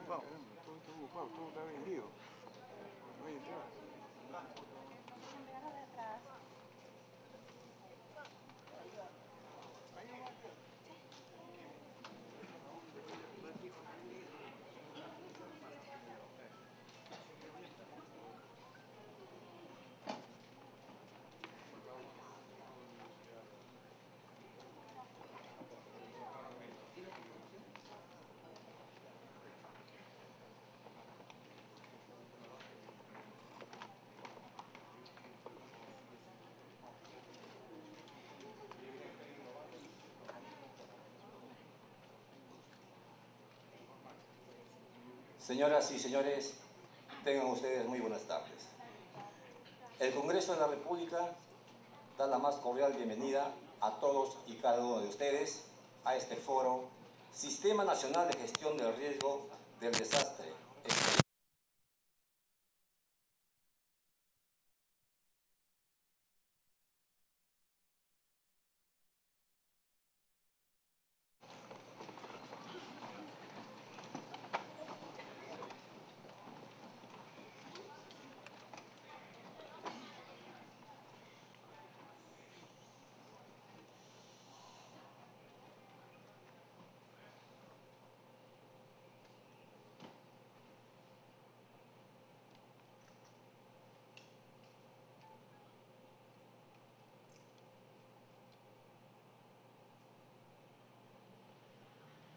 ocupado. Todo ocupado, todo está vendido. No hay entrada. Señoras y señores, tengan ustedes muy buenas tardes. El Congreso de la República da la más cordial bienvenida a todos y cada uno de ustedes a este foro Sistema Nacional de Gestión del Riesgo del Desastre.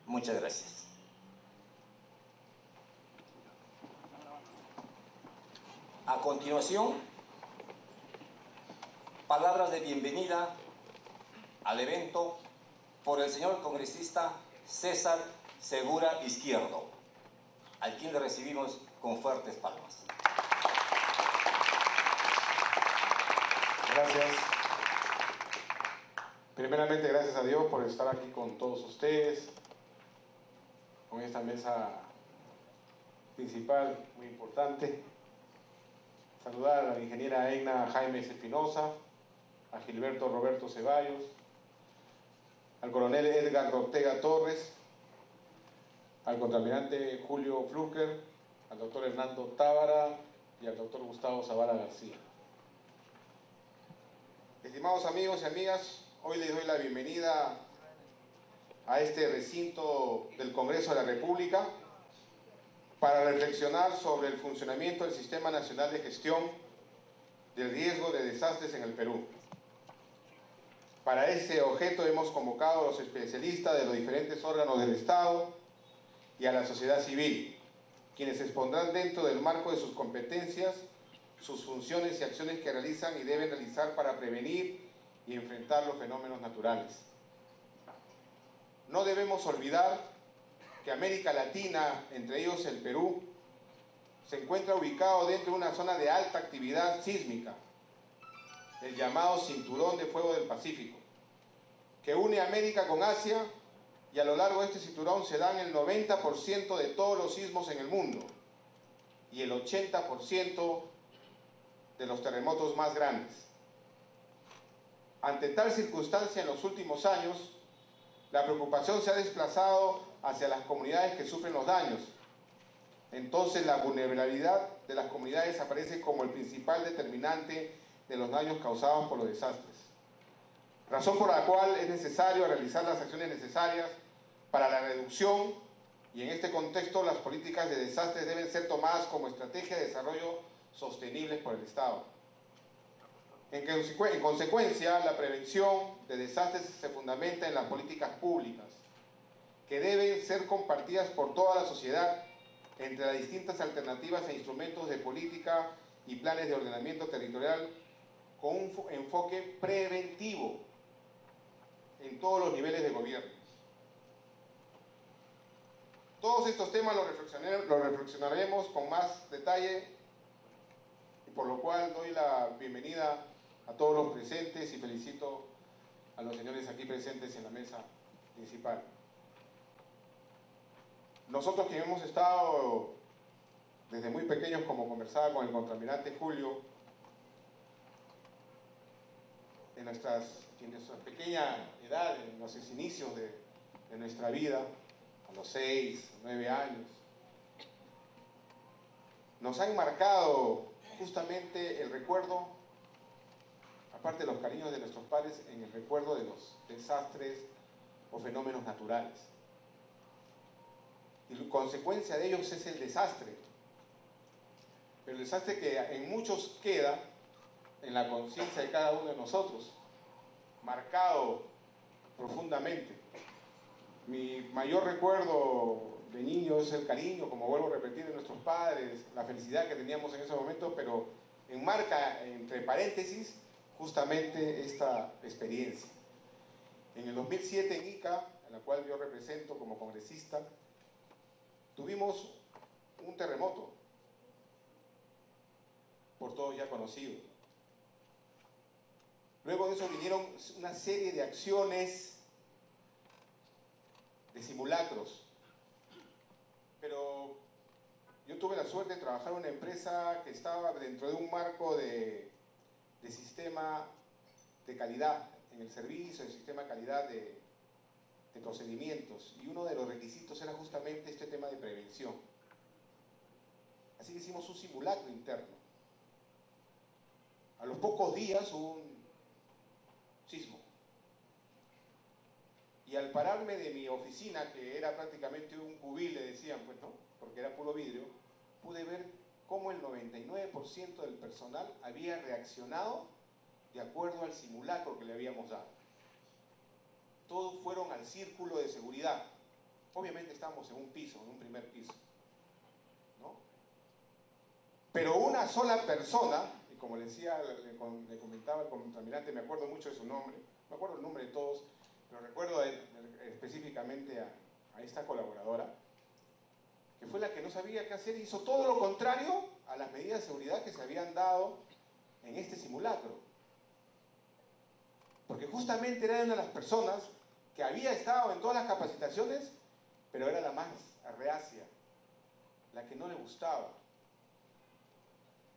Muchas gracias. A continuación, palabras de bienvenida al evento por el señor congresista César Segura Izquierdo, al quien le recibimos con fuertes palmas. Gracias. Primeramente, gracias a Dios por estar aquí con todos ustedes, con esta mesa principal muy importante. Saludar a la ingeniera Egna Jaime Espinosa, a Gilberto Roberto Ceballos, al coronel Edgar Ortega Torres, al contraalmirante Julio Fluker, al doctor Hernando Tábara y al doctor Gustavo Zavala García. Estimados amigos y amigas, hoy les doy la bienvenida a este recinto del Congreso de la República para reflexionar sobre el funcionamiento del Sistema Nacional de Gestión del Riesgo de Desastres en el Perú. Para ese objeto hemos convocado a los especialistas de los diferentes órganos del Estado y a la sociedad civil, quienes expondrán dentro del marco de sus competencias sus funciones y acciones que realizan y deben realizar para prevenir y enfrentar los fenómenos naturales. No debemos olvidar que América Latina, entre ellos el Perú, se encuentra ubicado dentro de una zona de alta actividad sísmica, el llamado Cinturón de Fuego del Pacífico, que une América con Asia, y a lo largo de este cinturón se dan el 90% de todos los sismos en el mundo y el 80% de los terremotos más grandes. Ante tal circunstancia, en los últimos años, la preocupación se ha desplazado hacia las comunidades que sufren los daños. Entonces, la vulnerabilidad de las comunidades aparece como el principal determinante de los daños causados por los desastres. Razón por la cual es necesario realizar las acciones necesarias para la reducción, y en este contexto las políticas de desastres deben ser tomadas como estrategia de desarrollo sostenibles por el Estado. En consecuencia, la prevención de desastres se fundamenta en las políticas públicas, que deben ser compartidas por toda la sociedad entre las distintas alternativas e instrumentos de política y planes de ordenamiento territorial con un enfoque preventivo en todos los niveles de gobierno. Todos estos temas los reflexionaremos con más detalle, y por lo cual doy la bienvenida a todos los presentes y felicito a los señores aquí presentes en la mesa principal. Nosotros que hemos estado desde muy pequeños, como conversaba con el contraalmirante Julio, en nuestra pequeña edad, en los inicios de nuestra vida, a los 6, 9 años, nos han marcado justamente el recuerdo, aparte de los cariños de nuestros padres, en el recuerdo de los desastres o fenómenos naturales. Y la consecuencia de ellos es el desastre. Pero el desastre que en muchos queda en la conciencia de cada uno de nosotros, marcado profundamente. Mi mayor recuerdo de niño es el cariño, como vuelvo a repetir, de nuestros padres, la felicidad que teníamos en ese momento, pero enmarca entre paréntesis justamente esta experiencia. En el 2007 en Ica, en la cual yo represento como congresista, tuvimos un terremoto, por todos ya conocido. Luego de eso vinieron una serie de acciones, de simulacros. Pero yo tuve la suerte de trabajar en una empresa que estaba dentro de un marco de sistema de calidad en el servicio, de sistema de calidad de procedimientos. Y uno de los requisitos era justamente este tema de prevención. Así que hicimos un simulacro interno. A los pocos días hubo un sismo. Y al pararme de mi oficina, que era prácticamente un cubil, le decían, pues, ¿no? Porque era puro vidrio, pude ver cómo el 99% del personal había reaccionado de acuerdo al simulacro que le habíamos dado. Todos fueron al círculo de seguridad. Obviamente estábamos en un piso, en un primer piso, ¿no? Pero una sola persona, y como le decía, le comentaba el contraalmirante, me acuerdo mucho de su nombre, me acuerdo el nombre de todos, pero recuerdo específicamente a esta colaboradora, que fue la que no sabía qué hacer y hizo todo lo contrario a las medidas de seguridad que se habían dado en este simulacro. Porque justamente era una de las personas que había estado en todas las capacitaciones, pero era la más reacia, la que no le gustaba,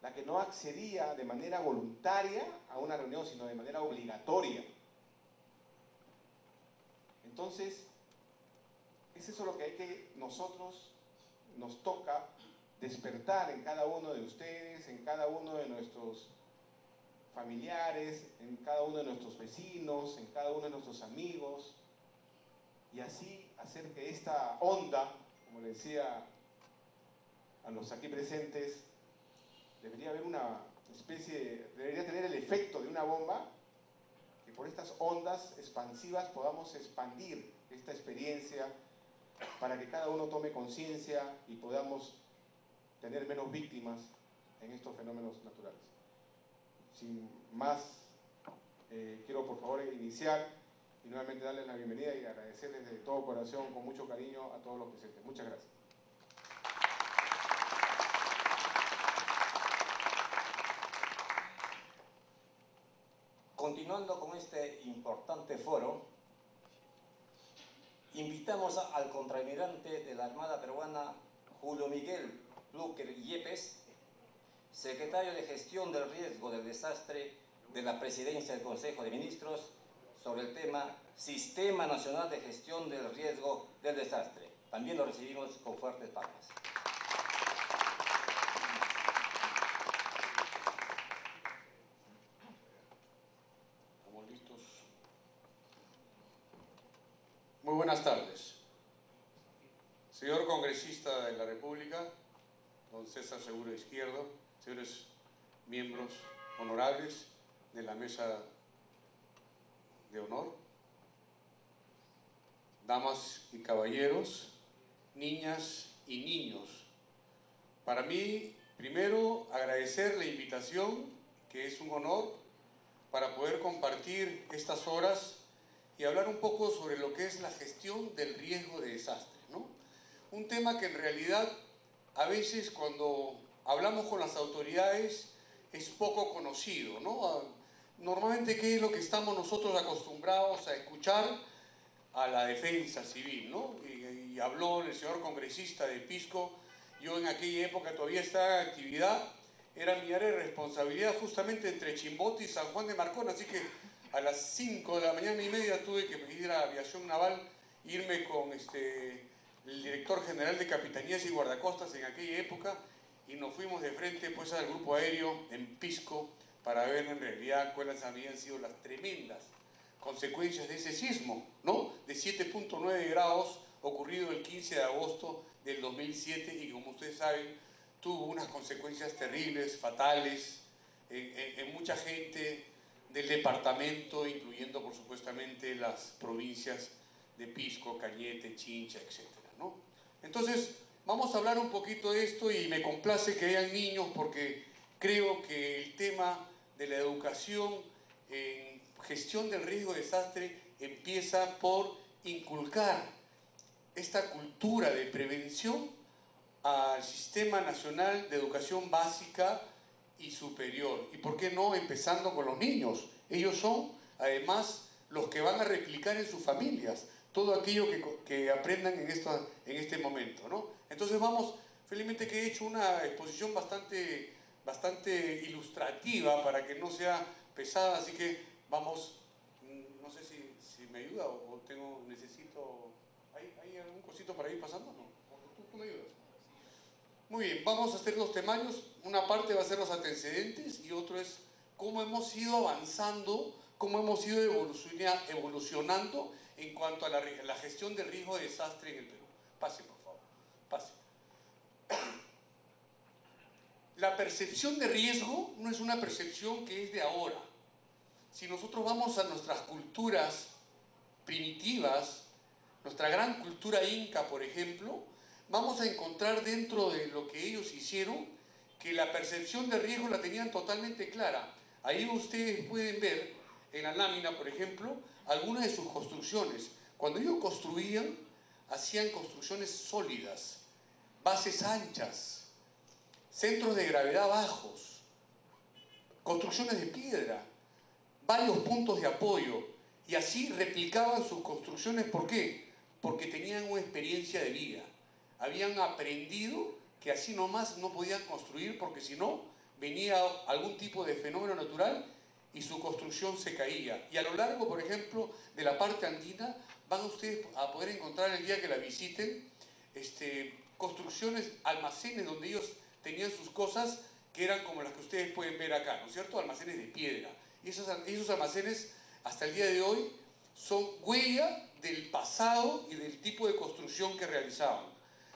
la que no accedía de manera voluntaria a una reunión, sino de manera obligatoria. Entonces, es eso lo que hay que nosotros nos toca despertar en cada uno de ustedes, en cada uno de nuestros familiares, en cada uno de nuestros vecinos, en cada uno de nuestros amigos, y así hacer que esta onda, como le decía a los aquí presentes, debería haber una especie, debería tener el efecto de una bomba, que por estas ondas expansivas podamos expandir esta experiencia para que cada uno tome conciencia y podamos tener menos víctimas en estos fenómenos naturales. Sin más, quiero por favor iniciar y nuevamente darles la bienvenida y agradecerles de todo corazón, con mucho cariño, a todos los presentes. Muchas gracias. Continuando con este importante foro, invitamos al contraalmirante de la Armada Peruana, Julio Miguel Luker Yepes, secretario de Gestión del Riesgo del Desastre de la Presidencia del Consejo de Ministros, sobre el tema Sistema Nacional de Gestión del Riesgo del Desastre. También lo recibimos con fuertes palmas. ¿Estamos listos? Muy buenas tardes. Señor Congresista de la República, don César Seguro Izquierdo, señores miembros honorables de la Mesa de Honor, damas y caballeros, niñas y niños. Para mí, primero, agradecer la invitación, que es un honor, para poder compartir estas horas y hablar un poco sobre lo que es la gestión del riesgo de desastre, ¿no? Un tema que en realidad a veces cuando hablamos con las autoridades es poco conocido, ¿no? Normalmente, ¿qué es lo que estamos nosotros acostumbrados a escuchar? A la defensa civil, ¿no? Y habló el señor congresista de Pisco. Yo en aquella época todavía estaba en actividad, era mi área de responsabilidad justamente entre Chimbote y San Juan de Marcón, así que a las 5 de la mañana y media tuve que ir a Aviación Naval, irme con el director general de Capitanías y Guardacostas en aquella época, y nos fuimos de frente pues al grupo aéreo en Pisco para ver en realidad cuáles habían sido las tremendas consecuencias de ese sismo, ¿no? De 7.9 grados ocurrido el 15 de agosto del 2007 y como ustedes saben tuvo unas consecuencias terribles, fatales, en mucha gente del departamento, incluyendo por supuestamente las provincias de Pisco, Cañete, Chincha, etc., ¿no? Entonces, vamos a hablar un poquito de esto y me complace que hayan niños porque creo que el tema de la educación en gestión del riesgo de desastre empieza por inculcar esta cultura de prevención al Sistema Nacional de Educación Básica y Superior. ¿Y por qué no empezando con los niños? Ellos son, además, los que van a replicar en sus familias todo aquello que aprendan en este momento, ¿no? Entonces vamos, felizmente que he hecho una exposición bastante ilustrativa para que no sea pesada, así que vamos, no sé si me ayuda o necesito... ¿Hay algún cosito para ir pasando? No, tú me ayudas. Muy bien, vamos a hacer dos temarios. Una parte va a ser los antecedentes y otro es cómo hemos ido avanzando, cómo hemos ido evolucionando en cuanto a la gestión del riesgo de desastre en el Perú. Pase, por favor, pase. La percepción de riesgo no es una percepción que es de ahora. Si nosotros vamos a nuestras culturas primitivas, nuestra gran cultura inca, por ejemplo, vamos a encontrar dentro de lo que ellos hicieron que la percepción de riesgo la tenían totalmente clara. Ahí ustedes pueden ver en la lámina, por ejemplo, algunas de sus construcciones. Cuando ellos construían, hacían construcciones sólidas, bases anchas, centros de gravedad bajos, construcciones de piedra, varios puntos de apoyo, y así replicaban sus construcciones. ¿Por qué? Porque tenían una experiencia de vida. Habían aprendido que así nomás no podían construir porque si no venía algún tipo de fenómeno natural y su construcción se caía. Y a lo largo, por ejemplo, de la parte andina, van ustedes a poder encontrar el día que la visiten, construcciones, almacenes donde ellos tenían sus cosas que eran como las que ustedes pueden ver acá, ¿no es cierto? Almacenes de piedra. Y esos almacenes, hasta el día de hoy, son huella del pasado y del tipo de construcción que realizaban.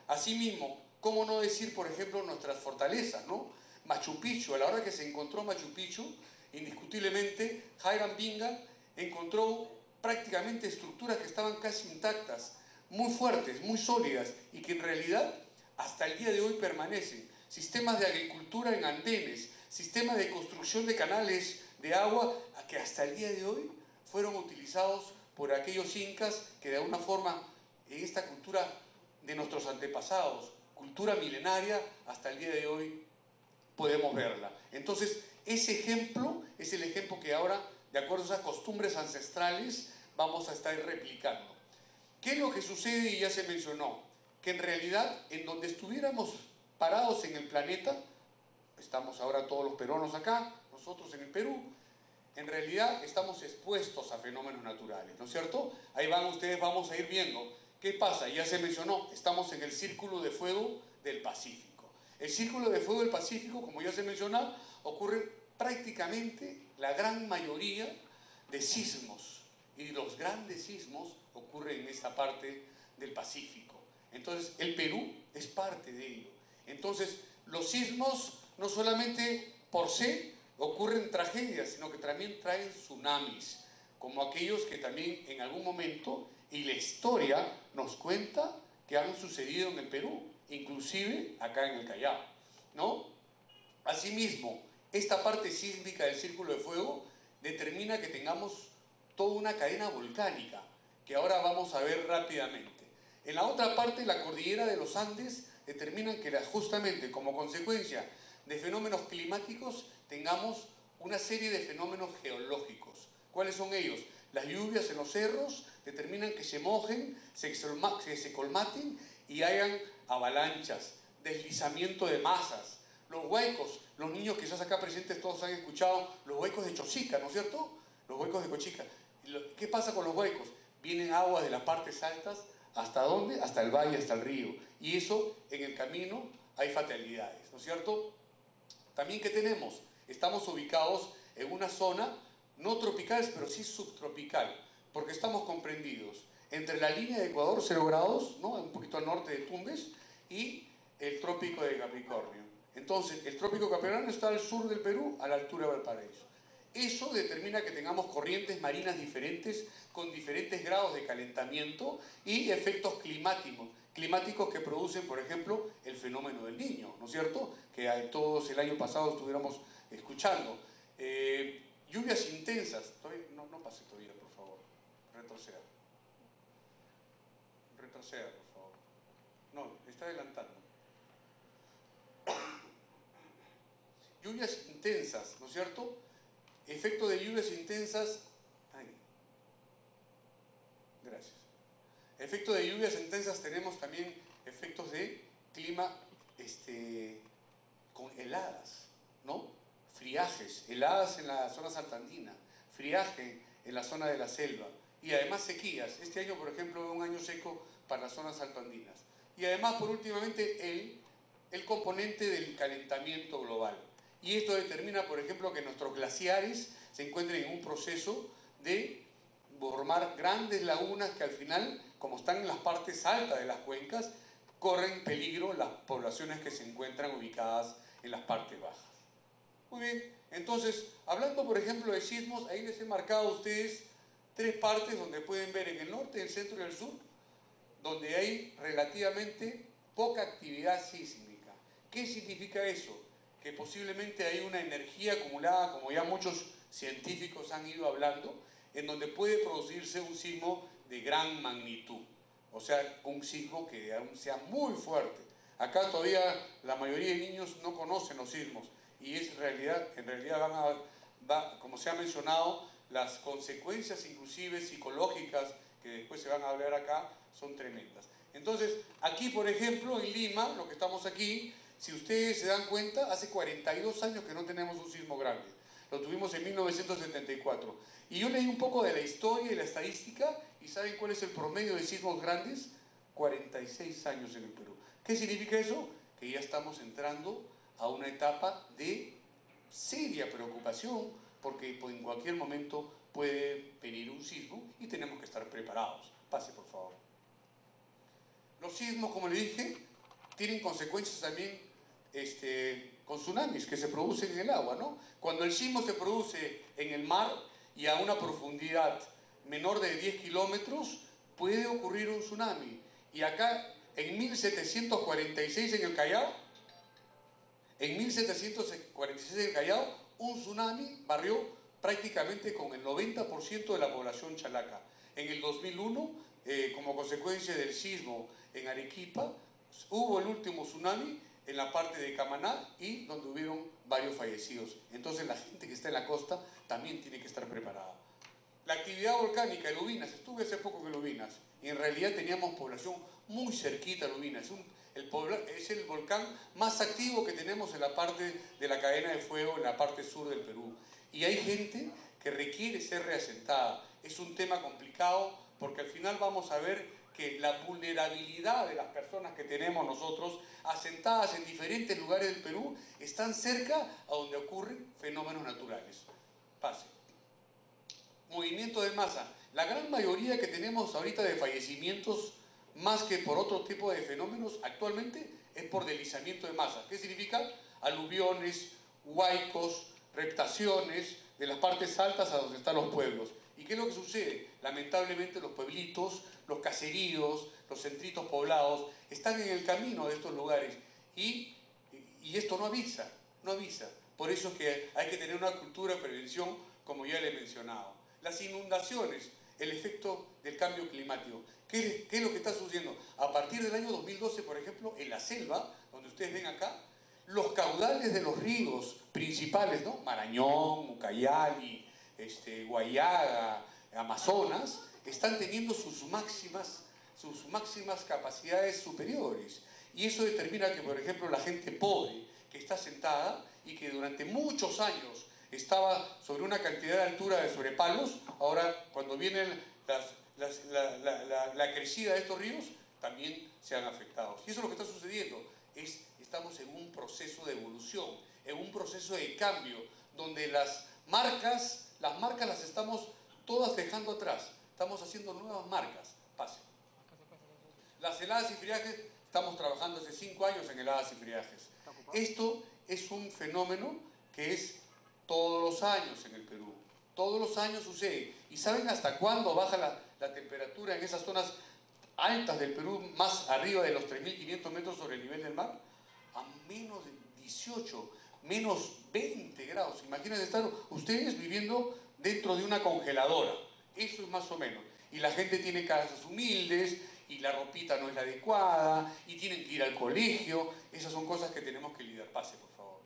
Asimismo, ¿cómo no decir, por ejemplo, nuestras fortalezas, ¿no? Machu Picchu, a la hora que se encontró Machu Picchu, indiscutiblemente, Hiram Bingham encontró prácticamente estructuras que estaban casi intactas, muy fuertes, muy sólidas, y que en realidad hasta el día de hoy permanecen. Sistemas de agricultura en andenes, sistemas de construcción de canales de agua, que hasta el día de hoy fueron utilizados por aquellos incas que de alguna forma en esta cultura de nuestros antepasados, cultura milenaria, hasta el día de hoy podemos verla. Entonces, ese ejemplo es el ejemplo que ahora, de acuerdo a esas costumbres ancestrales, vamos a estar replicando. ¿Qué es lo que sucede? Y ya se mencionó, que en realidad, en donde estuviéramos parados en el planeta, estamos ahora todos los peruanos acá, nosotros en el Perú, en realidad estamos expuestos a fenómenos naturales, ¿no es cierto? Ahí van ustedes, vamos a ir viendo. ¿Qué pasa? Ya se mencionó, estamos en el Círculo de Fuego del Pacífico. El Círculo de Fuego del Pacífico, como ya se mencionó, ocurre prácticamente la gran mayoría de sismos. Y los grandes sismos ocurren en esta parte del Pacífico. Entonces, el Perú es parte de ello. Entonces, los sismos no solamente por sí ocurren tragedias, sino que también traen tsunamis, como aquellos que también en algún momento, y la historia nos cuenta que han sucedido en el Perú, inclusive acá en el Callao, ¿no? Asimismo, esta parte sísmica del Círculo de Fuego determina que tengamos toda una cadena volcánica, que ahora vamos a ver rápidamente. En la otra parte, la cordillera de los Andes determinan que justamente como consecuencia de fenómenos climáticos tengamos una serie de fenómenos geológicos. ¿Cuáles son ellos? Las lluvias en los cerros determinan que se mojen, se colmaten y hayan avalanchas, deslizamiento de masas. Los huecos, los niños quizás acá presentes todos han escuchado los huecos de Chosica, ¿no es cierto? Los huecos de Cochica. ¿Qué pasa con los huecos? Vienen aguas de las partes altas, ¿hasta dónde? Hasta el valle, hasta el río. Y eso en el camino hay fatalidades, ¿no es cierto? También, ¿qué tenemos? Estamos ubicados en una zona no tropical, pero sí subtropical, porque estamos comprendidos entre la línea de Ecuador, 0 grados, ¿no? Un poquito al norte de Tumbes, y el trópico de Capricornio. Entonces, el trópico de Capricornio está al sur del Perú, a la altura de Valparaíso. Eso determina que tengamos corrientes marinas diferentes, con diferentes grados de calentamiento y efectos climáticos que producen, por ejemplo, el fenómeno del Niño, ¿no es cierto? Que todos el año pasado estuviéramos escuchando. Lluvias intensas. No pase todavía, por favor. Retroceda. Retroceda, por favor. No, está adelantando. Lluvias intensas, ¿no es cierto? Efecto de lluvias intensas. Ay. Gracias. Efecto de lluvias intensas, tenemos también efectos de clima con heladas, ¿no? Friajes, heladas en la zona saltandina, friaje en la zona de la selva y además sequías. Este año, por ejemplo, es un año seco para las zonas saltandinas. Y además, por últimamente, el componente del calentamiento global. Y esto determina, por ejemplo, que nuestros glaciares se encuentren en un proceso de formar grandes lagunas que al final, como están en las partes altas de las cuencas, corren peligro las poblaciones que se encuentran ubicadas en las partes bajas. Muy bien, entonces, hablando por ejemplo de sismos, ahí les he marcado a ustedes 3 partes donde pueden ver en el norte, el centro y el sur, donde hay relativamente poca actividad sísmica. ¿Qué significa eso? Que posiblemente hay una energía acumulada, como ya muchos científicos han ido hablando, en donde puede producirse un sismo de gran magnitud. O sea, un sismo que aún sea muy fuerte. Acá todavía la mayoría de niños no conocen los sismos y en realidad como se ha mencionado, las consecuencias inclusive psicológicas que después se van a hablar acá son tremendas. Entonces, aquí por ejemplo en Lima, lo que estamos aquí, si ustedes se dan cuenta, hace 42 años que no tenemos un sismo grande. Lo tuvimos en 1974. Y yo leí un poco de la historia y la estadística, y ¿saben cuál es el promedio de sismos grandes? 46 años en el Perú. ¿Qué significa eso? Que ya estamos entrando a una etapa de seria preocupación, porque en cualquier momento puede venir un sismo y tenemos que estar preparados. Pase, por favor. Los sismos, como le dije, tienen consecuencias también con tsunamis que se producen en el agua, ¿no? Cuando el sismo se produce en el mar y a una profundidad menor de 10 kilómetros, puede ocurrir un tsunami. Y acá, en 1746 en el Callao, un tsunami barrió prácticamente con el 90% de la población chalaca. En el 2001, como consecuencia del sismo en Arequipa, hubo el último tsunami en la parte de Camaná y donde hubieron varios fallecidos. Entonces la gente que está en la costa también tiene que estar preparada. La actividad volcánica de Lubinas, estuve hace poco en Lubinas y en realidad teníamos población muy cerquita a Lubinas. Es el volcán más activo que tenemos en la parte de la cadena de fuego, en la parte sur del Perú. Y hay gente que requiere ser reasentada. Es un tema complicado porque al final vamos a ver que la vulnerabilidad de las personas que tenemos nosotros asentadas en diferentes lugares del Perú están cerca a donde ocurren fenómenos naturales. Pase. Movimiento de masa. La gran mayoría que tenemos ahorita de fallecimientos, más que por otro tipo de fenómenos, actualmente es por deslizamiento de masa. ¿Qué significa? Aluviones, huaicos, reptaciones de las partes altas a donde están los pueblos. ¿Y qué es lo que sucede? Lamentablemente los pueblitos, los caseríos, los centritos poblados están en el camino de estos lugares y esto no avisa. Por eso es que hay que tener una cultura de prevención, como ya le he mencionado. Las inundaciones, el efecto del cambio climático. ¿Qué es lo que está sucediendo? A partir del año 2012, por ejemplo, en la selva, donde ustedes ven acá, los caudales de los ríos principales, ¿no? Marañón, Ucayali, Guayaga, Amazonas, están teniendo sus máximas capacidades superiores. Y eso determina que, por ejemplo, la gente pobre que está sentada y que durante muchos años estaba sobre una cantidad de altura de sobrepalos, ahora cuando viene la crecida de estos ríos, también se han afectado. Y eso es lo que está sucediendo. Estamos de cambio, donde las marcas las estamos todas dejando atrás. Estamos haciendo nuevas marcas. Pase. Las heladas y friajes, estamos trabajando hace 5 años en heladas y friajes. Esto es un fenómeno que es todos los años en el Perú. Todos los años sucede. ¿Y saben hasta cuándo baja la temperatura en esas zonas altas del Perú, más arriba de los 3.500 metros sobre el nivel del mar? A menos de 18, menos 20 grados. Imagínense estar ustedes viviendo dentro de una congeladora. Eso es más o menos. Y la gente tiene casas humildes, y la ropita no es la adecuada, y tienen que ir al colegio. Esas son cosas que tenemos que lidiar. Pase, por favor.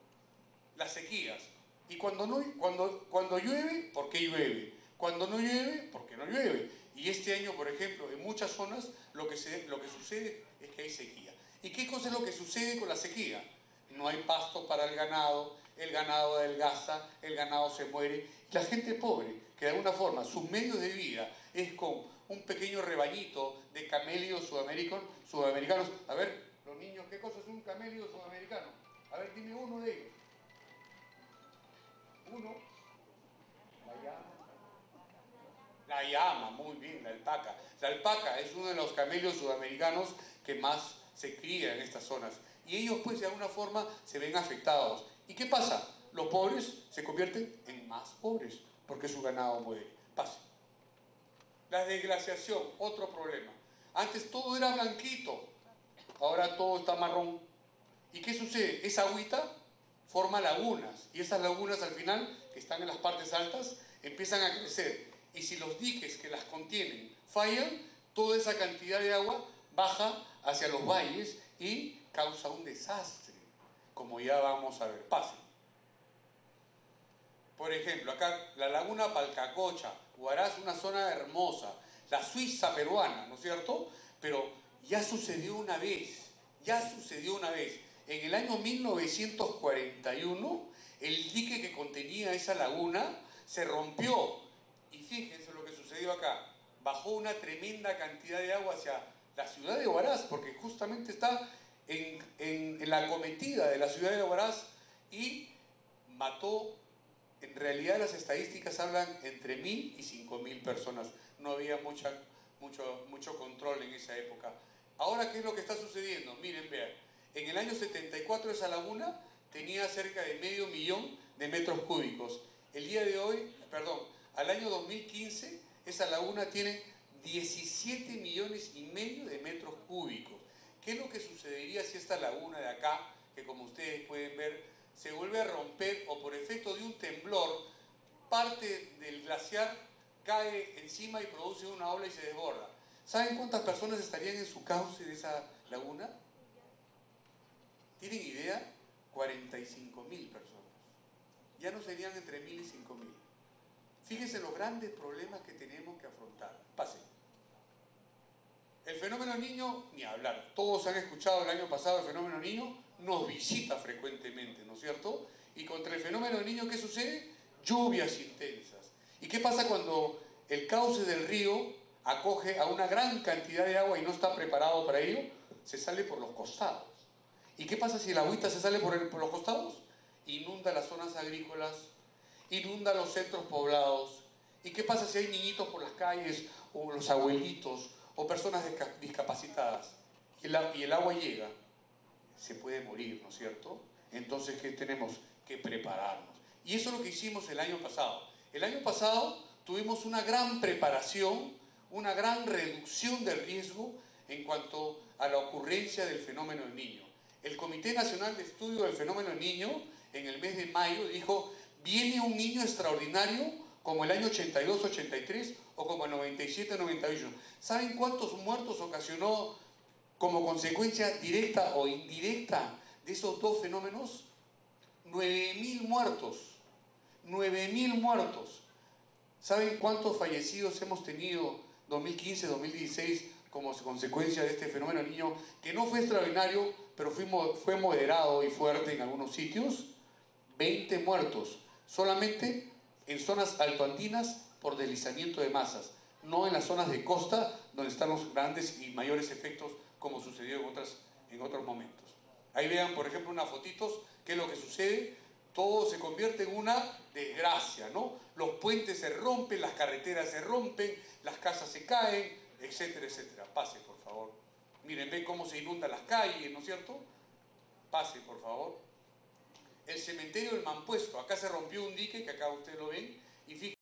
Las sequías. Y cuando llueve, ¿por qué llueve? Cuando no llueve, ¿por qué no llueve? Y este año, por ejemplo, en muchas zonas lo que sucede es que hay sequía. ¿Y qué cosa es lo que sucede con la sequía? No hay pasto para el ganado adelgaza, el ganado se muere. Y la gente pobre, que de alguna forma sus medios de vida es con un pequeño rebañito de camelios sudamericanos. A ver, los niños, ¿qué cosa es un camelio sudamericano? A ver, dime uno de ellos. Uno. La llama, muy bien, la alpaca. La alpaca es uno de los camelios sudamericanos que más se cría en estas zonas. Y ellos, pues, de alguna forma se ven afectados. ¿Y qué pasa? Los pobres se convierten en más pobres porque su ganado muere. Pase. La desglaciación, otro problema. Antes todo era blanquito, ahora todo está marrón. ¿Y qué sucede? Esa agüita forma lagunas, y esas lagunas al final, que están en las partes altas, empiezan a crecer. Y si los diques que las contienen fallan, toda esa cantidad de agua baja hacia los valles y causa un desastre, como ya vamos a ver. Pase. Por ejemplo, acá la laguna Palcacocha, Huaraz, una zona hermosa, la Suiza peruana, ¿no es cierto? Pero ya sucedió una vez. En el año 1941, el dique que contenía esa laguna se rompió. Y fíjense lo que sucedió acá. Bajó una tremenda cantidad de agua hacia la ciudad de Huaraz, porque justamente está en la acometida de la ciudad de Huaraz, y mató. En realidad las estadísticas hablan entre 1.000 y 5.000 personas. No había mucho control en esa época. Ahora, ¿qué es lo que está sucediendo? Miren, vean. En el año 74 esa laguna tenía cerca de 500.000 de metros cúbicos. El día de hoy, al año 2015, esa laguna tiene 17,5 millones de metros cúbicos. ¿Qué es lo que sucedería si esta laguna de acá, que como ustedes pueden ver, se vuelve a romper o por efecto de un temblor, parte del glaciar cae encima y produce una ola y se desborda? ¿Saben cuántas personas estarían en su cauce de esa laguna? ¿Tienen idea? 45.000 personas. Ya no serían entre 1.000 y 5.000. Fíjense los grandes problemas que tenemos que afrontar. Pase. El fenómeno niño, ni hablar. Todos han escuchado el año pasado el fenómeno niño, nos visita frecuentemente, ¿no es cierto? Y contra el fenómeno niño, ¿qué sucede? Lluvias intensas. ¿Y qué pasa cuando el cauce del río acoge a una gran cantidad de agua y no está preparado para ello? Se sale por los costados. ¿Y qué pasa si el agüita se sale por los costados? Inunda las zonas agrícolas, inunda los centros poblados. ¿Y qué pasa si hay niñitos por las calles, o los abuelitos, o personas discapacitadas? Y el agua llega, se puede morir, ¿no es cierto? Entonces, ¿qué tenemos? Que prepararnos. Y eso es lo que hicimos el año pasado. El año pasado tuvimos una gran preparación, una gran reducción del riesgo en cuanto a la ocurrencia del fenómeno del niño. El Comité Nacional de Estudio del Fenómeno del Niño, en el mes de mayo, dijo: viene un niño extraordinario como el año 82-83 o como el 97-98. ¿Saben cuántos muertos ocasionó como consecuencia directa o indirecta de esos dos fenómenos? 9.000 muertos. 9.000 muertos. ¿Saben cuántos fallecidos hemos tenido 2015-2016 como consecuencia de este fenómeno niño, que no fue extraordinario, pero fue moderado y fuerte en algunos sitios? 20 muertos, solamente en zonas altoandinas por deslizamiento de masas, no en las zonas de costa donde están los grandes y mayores efectos, como sucedió en otros momentos. Ahí vean, por ejemplo, unas fotitos, qué es lo que sucede. todo se convierte en una desgracia, ¿no? Los puentes se rompen, las carreteras se rompen, las casas se caen, etcétera, etcétera. Pase, por favor. Miren, ven cómo se inundan las calles, ¿no es cierto? Pase, por favor. El cementerio del Mampuesto, acá se rompió un dique, que acá ustedes lo ven, y fíjense.